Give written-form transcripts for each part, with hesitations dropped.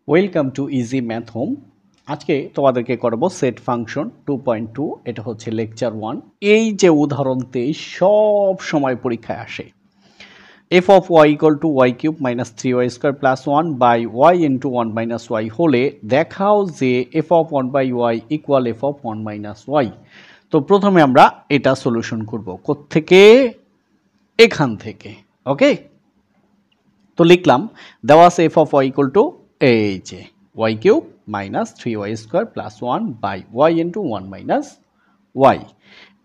Welcome to easy math home. আজকে তোমাদেরকে করবো সেট ফাংশন 2.2। এটা হচ্ছে লেকচার 1। এই যে উদাহরণতে সব সময় পরীক্ষায় আসে, f of y equal to y cube minus 3y square plus 1 by y into 1 minus y হলে দেখাও যে f of 1 by y equal f of 1 minus y. তো প্রথমে আমরা এটা সলিউশন করব কোত্থেকে? এখান থেকে। ওকে, তো লিখলাম দেওয়া আছে f of y equal to এই যে y cube minus 3y square plus 1 by y into 1 minus y.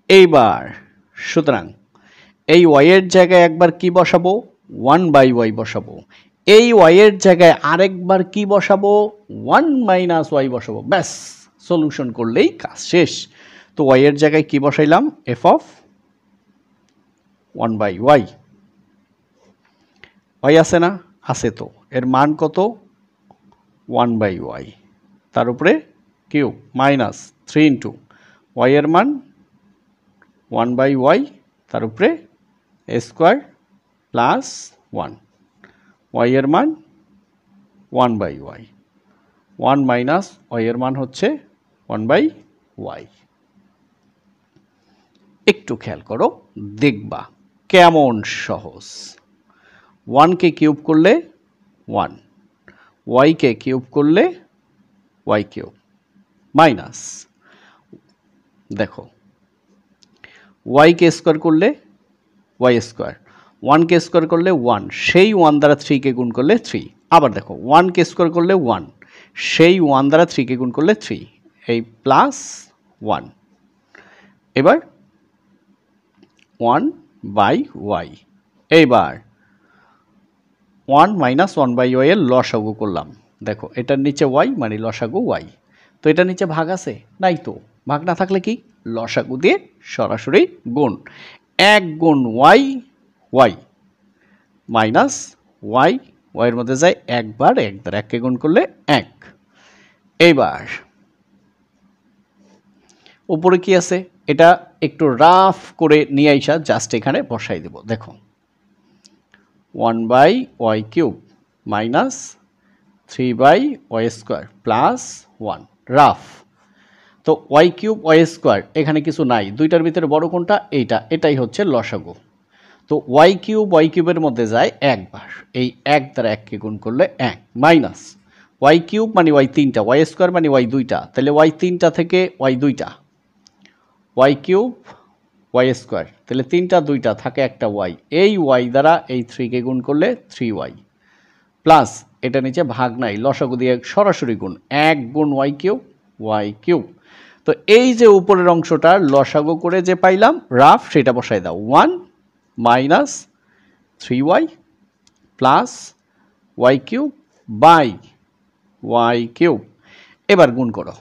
এইবার সুতরাং এই ওয়াই এর জায়গায় একবার কি বসাবো? 1 বাই ওয়াই বসাবো। এই ওয়াই এর জায়গায় আরেকবার কি বসাবো? 1 মাইনাস ওয়াই বসাবো। ব্যাস, সলিউশন করলেই কাজ শেষ। তো ওয়াই এর জায়গায় কি বসাইলাম? F of 1 by y. Y আছে না? আছে। তো এর মান কত? 1 বাই ওয়াই, তার উপরে কিউব মাইনাস 3 ইন্টু ওয়াই এর মান 1 বাই ওয়াই, তার উপরে স্কোয়ার প্লাস 1, ওয়াই এর মান 1 বাই ওয়াই, 1 মাইনাস ওয়াই এর মান হচ্ছে 1 বাই ওয়াই। একটু খেয়াল করো, দেখবা কেমন সহজ। 1কে কিউব করলে 1, ওয়াইকে কিউব করলে ওয়াই কিউব মাইনাস, দেখো ওয়াইকে স্কোয়ার করলে ওয়াই স্কোয়ার, 1কে স্কোয়ার করলে 1, সেই 1 দ্বারা 3কে গুণ করলে 3। আবার দেখো 1কে স্কোয়ার করলে 1, সেই 1 দ্বারা 3কে গুণ করলে 3, এই প্লাস 1। এবার 1 বাই ওয়াই। এইবার 1 মাইনাস 1 বাই ওয়াই এর লসাগু করলাম। দেখো এটার নিচে ওয়াই মানে লসাগু ওয়াই। তো এটার নিচে ভাগ আছে? নাই। তো ভাগ না থাকলে কি? লসাগু দিয়ে সরাসরি গুণ। 1 গুণ ওয়াই ওয়াই মাইনাস ওয়াই, ওয়াইয়ের মধ্যে যায় একবার, এক দ্বারা 1কে গুণ করলে 1। এইবার উপরে কি আছে? এটা একটু রাফ করে নিয়ে আইসা জাস্ট এখানে বসাই দেব। দেখো 1 by y cube minus 3 by y square plus 1, rough. তো ওয়াই কিউব ওয়াই স্কোয়ার এখানে কিছু নাই, দুইটার ভিতরে বড় কোনটা? এইটা, এটাই হচ্ছে লসাগু। তো ওয়াই কিউবের মধ্যে যায় একবার, এই 1 দ্বারা 1কে গুণ করলে 1 মাইনাস ওয়াই কিউব মানে ওয়াই 3টা, ওয়াই স্কোয়ার মানে ওয়াই 2টা, তাহলে ওয়াই 3টা থেকে ওয়াই 2টা, ওয়াই কিউব ওয়াই স্কোয়ার, তাহলে 3টা 2টা থাকে একটা ওয়াই, এই ওয়াই দ্বারা এই 3কে গুণ করলে 3y প্লাস এটা নিচে ভাগ নাই, লসাগু দিয়ে সরাসরি গুণ, 1 গুণ ওয়াই কিউব। তো এই যে উপরের অংশটার লসাগু করে যে পাইলাম রাফ, সেটা বসাই দাও। 1 minus 3y plus y cube by y cube. এবার গুণ করো,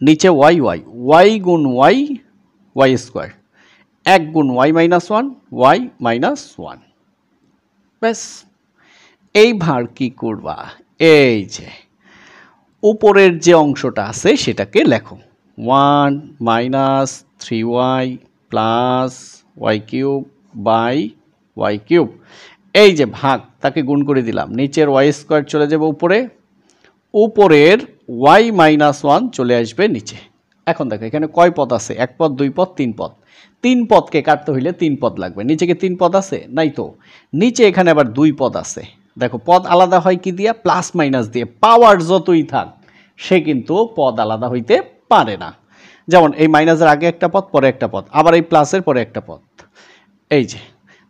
নিচে ওয়াই ওয়াই, ওয়াই গুণ ওয়াই ওয়াই স্কোয়ার, 1 গুণ ওয়াই মাইনাস 1 ওয়াই মাইনাস 1। ব্যাস, এইবার কি করবা? এই যে উপরের যে অংশটা আছে সেটাকে লেখো, 1 minus 3y plus y cube by y cube. এই যে ভাগ, তাকে গুণ করে দিলাম, নিচের ওয়াই স্কোয়ার চলে যাবে উপরে, উপরের ওয়াই মাইনাস 1 চলে আসবে নিচে। এখন দেখো এখানে কয় পদ আছে? 1 পদ, 2 পদ, 3 পদ। 3 পদকে কাটতে হইলে 3 পদ লাগবে। নিচে কি 3 পদ আছে? নাই। তো নিচে এখানে আবার 2 পদ আছে। দেখো পদ আলাদা হয় কি দিয়া? প্লাস মাইনাস দিয়ে। পাওয়ার যতই থাক সে কিন্তু পদ আলাদা হইতে পারে না। যেমন এই মাইনাসের আগে একটা পদ, পরে একটা পদ, আবার এই প্লাসের পরে একটা পদ। এই যে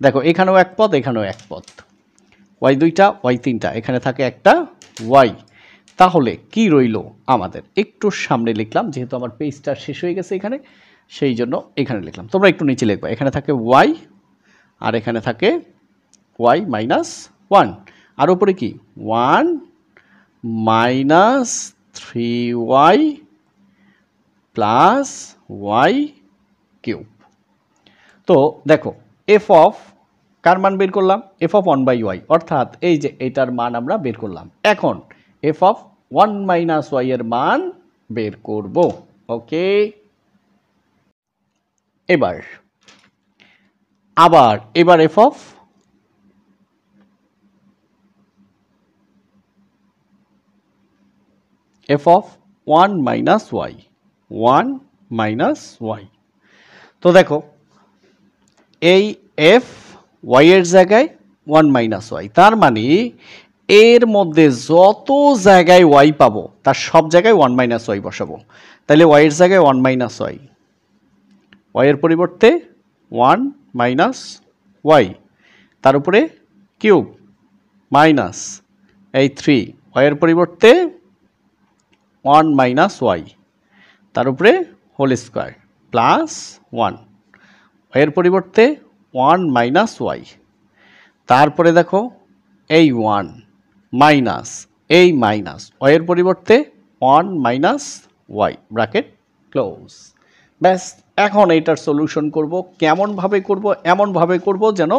দেখো এখানেও এক পদ, এখানেও এক পদ, ওয়াই 2টা ওয়াই 3টা, এখানে থাকে একটা ওয়াই। তাহলে কি রইল আমাদের? একটু সামনে লিখলাম, যেহেতু আমার পেজটা শেষ হয়ে গেছে এখানে, সেই জন্য এখানে লিখলাম। তোমরা একটু নিচে লিখবা, এখানে থাকে ওয়াই আর এখানে থাকে ওয়াই মাইনাস 1, আর উপরে কি 1 minus 3y plus y cube. তো দেখো এফ অফ কার মান বের করলাম? এফ অফ 1 বাই ওয়াই, অর্থাৎ এই যে এটার মান আমরা বের করলাম। এখন এফ অফ 1 মাইনাস ওয়াই এর মান বের করব। ওকে, এবার f of f of 1 minus y, 1 minus y. তো দেখো এই এফ ওয়াই এর জায়গায় 1 মাইনাস ওয়াই, তার মানে এর মধ্যে যত জায়গায় ওয়াই পাবো তার সব জায়গায় 1 মাইনাস ওয়াই বসাবো। তাহলে ওয়াই এর জায়গায় 1 মাইনাস ওয়াই, ওয়াই এর পরিবর্তে 1 মাইনাস ওয়াই, তার উপরে কিউব মাইনাস এই 3, ওয়াই এর পরিবর্তে 1 মাইনাস ওয়াই, তার উপরে হোল স্কোয়ার প্লাস 1, ওয়াই এর পরিবর্তে 1 মাইনাস ওয়াই, তারপরে দেখো এই 1 মাইনাস এই মাইনাস, ওয়াই এর পরিবর্তে 1 মাইনাস ওয়াই, ব্র্যাকেট ক্লোজ। ব্যাস, এখন এটার সলিউশন করব। কেমনভাবে করব? এমনভাবে করব যেন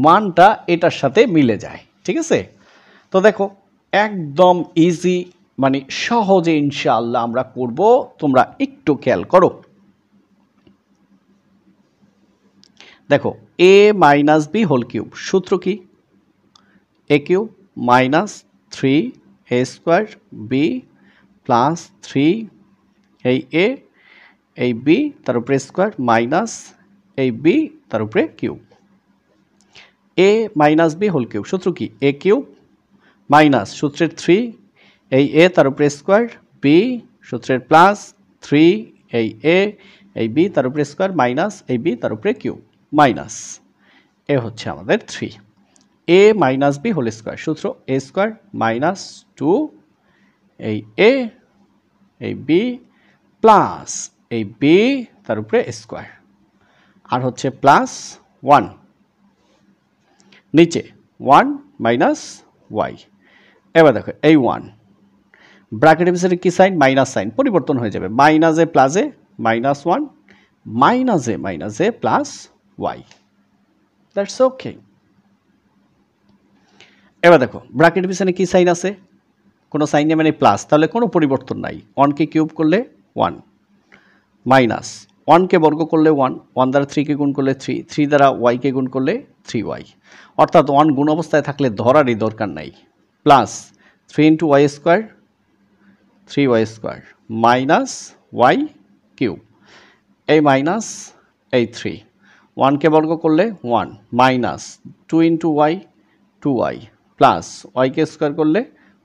মানটা এটার সাথে মিলে যায়, ঠিক আছে? তো দেখো একদম ইজি, মানে সহজে ইনশাআল্লাহ আমরা করব, তোমরা একটু খেয়াল করো। দেখো এ মাইনাস বি হোল কিউব, সূত্র কি? এ কিউব মাইনাস 3 এ স্কোয়ার বি প্লাস 3 এই এ এই বি তার উপরে স্কোয়ার মাইনাস এই বি তার উপরে কিউব। এ মাইনাস বি হোল কিউব, সূত্র কি? এ কিউব মাইনাস সূত্রের 3 এই এ তার উপরে স্কোয়ার বি সূত্রের প্লাস 3 এই এ এই বি তার উপরে স্কোয়ার মাইনাস এই বি তার উপরে কিউব মাইনাস এ হচ্ছে আমাদের 3। এ মাইনাস বি হোল স্কোয়ার, সূত্র এ স্কোয়ার মাইনাস 2 এই এ এই বি প্লাস এই বি তার উপরে স্কোয়ার, আর হচ্ছে প্লাস 1, নিচে 1 মাইনাস ওয়াই। এবার দেখো এই 1 ব্র্যাকেটের ভিতরে কি সাইন? মাইনাস সাইন, পরিবর্তন হয়ে যাবে, মাইনাস এ প্লাসে minus 1 minus a plus y, that's okay. এবার দেখো ব্র্যাকেটের পিছনে কি সাইন আছে? কোনো সাইন নেই, মানে প্লাস, তাহলে কোনো পরিবর্তন নাই। 1কে কিউব করলে 1 মাইনাস 1কে বর্গ করলে 1, 1 দ্বারা 3কে গুণ করলে 3, 3 দ্বারা ওয়াইকে গুণ করলে 3y, অর্থাৎ 1 গুণ অবস্থায় থাকলে ধরারই দরকার নাই, plus 3 into y square 3y square minus y cube, এই মাইনাস এই 3, 1কে বর্গ করলে 1 minus 2 into y 2y plus ওয়াইকে স্কোয়ার করলে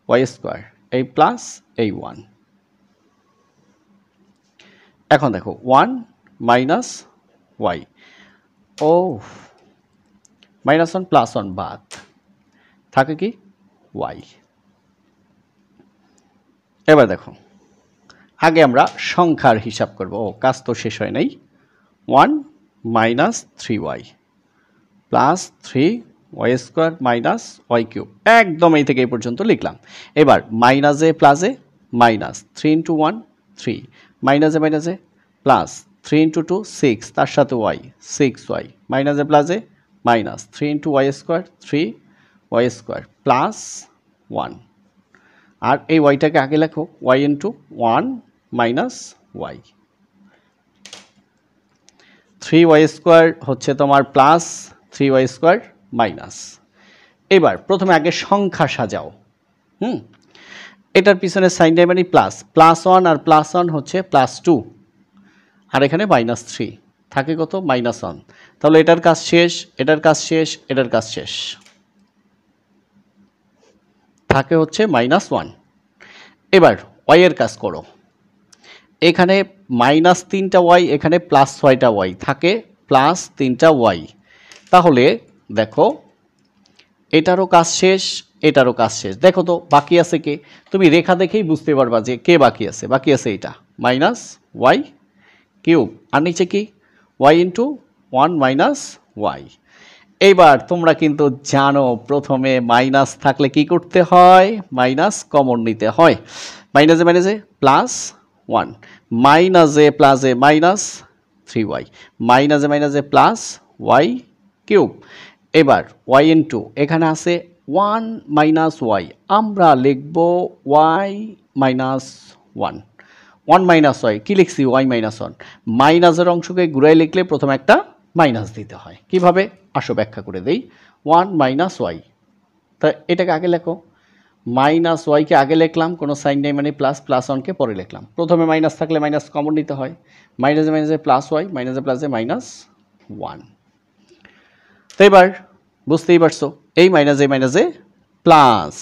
ওয়াই স্কোয়ার এই প্লাস এই 1। এখন দেখো 1 মাইনাস ওয়াই, ও মাইনাস 1 প্লাস 1 বাদ থাকে কি? ওয়াই। এবার দেখো আগে আমরা সংখ্যার হিসাব করব, ও কাজ তো শেষ হয় নাই। 1 minus 3y plus 3y square minus y cube, একদম এই থেকে এই পর্যন্ত লিখলাম। এবার মাইনাসে প্লাসে মাইনাস 3 ইন্টু 1 3 মাইনাসে প্লাস 3 ইন্টু 2 6, তার সাথে ওয়াই 6y মাইনাসে প্লাসে minus 3 into y square 3y square plus 1, আর এই ওয়াইটাকে আগে লেখো y into 1 minus y, 3y square হচ্ছে তোমার প্লাস 3y স্কোয়ার মাইনাস। এবার প্রথমে আগে সংখ্যা সাজাও, এটার পিছনে সাইন দেয় মানে প্লাস, প্লাস 1 আর প্লাস 1 হচ্ছে প্লাস 2, আর এখানে মাইনাস 3 থাকে কত? মাইনাস 1, তাহলে এটার কাজ শেষ, এটার কাজ শেষ, এটার কাজ শেষ, থাকে হচ্ছে মাইনাস 1। এবার ওয়াই এর কাজ করো, এখানে মাইনাস 3টা ওয়াই, এখানে প্লাস 6টা ওয়াই, থাকে প্লাস 3টা ওয়াই। তাহলে দেখো এটারও কাজ শেষ, এটারও কাজ শেষ। দেখো তো বাকি আছে কে? তুমি রেখা দেখেই বুঝতে পারবা যে কে বাকি আছে। বাকি আছে এটা মাইনাস ওয়াই কিউব, আর নিচে কি? Y into 1 minus y. এইবার তোমরা কিন্তু জানো প্রথমে মাইনাস থাকলে কি করতে হয়? মাইনাস কমন নিতে হয়। মাইনাসে প্লাস 1 মাইনাসে প্লাসে মাইনাস 3y মাইনাসে প্লাস ওয়াই কিউব। এবার ওয়াই ইন্টু এখানে আছে 1 মাইনাস ওয়াই, আমরা লিখব ওয়াই মাইনাস 1, 1 মাইনাস ওয়াই, কী লিখছি? Y minus 1। মাইনাসের অংশকে ঘুরাই লিখলে প্রথমে একটা মাইনাস দিতে হয়। কিভাবে আসো ব্যাখ্যা করে দেই। 1 মাইনাস ওয়াই, তা এটাকে আগে লেখো মাইনাস ওয়াইকে আগে লিখলাম, কোনো সাইন নেই মানে প্লাস, প্লাস ওয়ানকে পরে লিখলাম। প্রথমে মাইনাস থাকলে মাইনাস কমন নিতে হয়, মাইনাসে মাইনাসে প্লাস ওয়াই, মাইনাসে প্লাসে মাইনাস ওয়ান। তো এবার বুঝতেই পারছো, এই মাইনাসে প্লাস,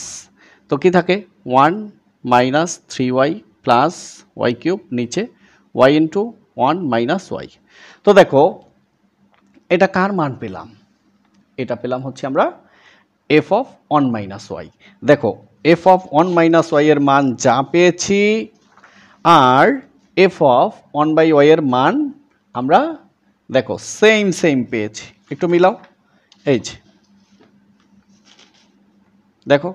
তো কি থাকে one minus three y plus y cube, নিচে y into one minus y. তো দেখো এটা কার মান পেলাম, এটা পেলাম হচ্ছে আমরা f of one minus y. দেখো f of one minus y এর মান যা পেয়েছি আর f of one by y এর মান আমরা দেখো সেম পেয়েছি, একটু মিলাও, এই যে দেখো,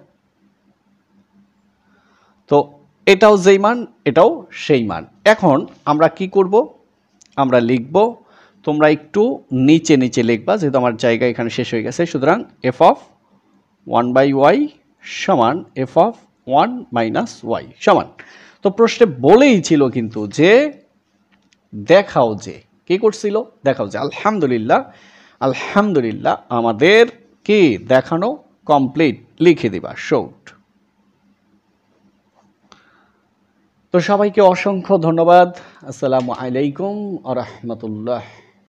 তো এটাও যেই মান এটাও সেই মান। এখন আমরা কি করব, আমরা লিখব, তোমরা একটু নিচে নিচে লিখবা যেহেতু আমার জায়গা এখানে শেষ হয়ে গেছে। সুতরাং f of one by y সমান f of one minus y সমান, তো প্রশ্নে বলেই ছিল কিন্তু যে দেখাও যে, কি করছিল দেখাও যে। আলহামদুলিল্লাহ আলহামদুলিল্লাহ আমাদের কি দেখানো কমপ্লিট, লিখে দিবা শর্ট। তো সবাইকে অসংখ্য ধন্যবাদ। আসসালামু আলাইকুম ওয়া রাহমাতুল্লাহ।